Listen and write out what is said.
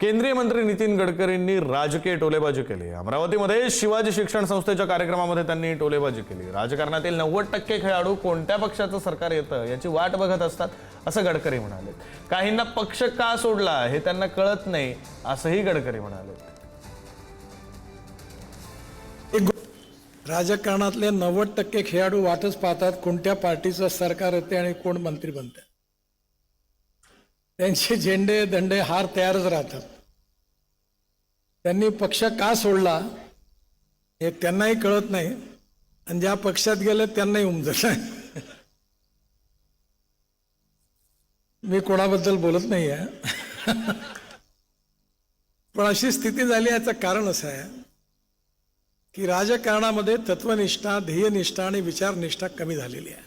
केंद्रीय मंत्री नितीन गडकरींनी राजकीय टोलेबाजी केली। अमरावतीमध्ये शिवाजी शिक्षण संस्थेच्या कार्यक्रमामध्ये त्यांनी टोलेबाजी केली। राजकारणातील 90% खेळाडू कोणत्या पक्षाचं सरकार येतं याची वाट बघत असतात असं गडकरी म्हणाले। काहींना पक्ष का सोडला हे त्यांना कळत नाही असंही गडकरी म्हणाले। राजकारणातले 90% खेळाडू वाटच पाहतात कोणत्या पार्टीचं सरकार येते आणि कोण मंत्री बनते। त्यांचे झेंडे दंडे हार तयारच राहतात। त्यांनी पक्ष का सोडला हे त्यांनाही कळत नाही आणि ज्या पक्षात गेले त्यांनाही उमजत नाही। मी कोणाबद्दल बोलत नाही आहे पण अशी स्थिती झाली याचं कारण असं आहे की राजकारणामध्ये तत्वनिष्ठा, ध्येयनिष्ठा आणि विचारनिष्ठा कमी झालेली आहे।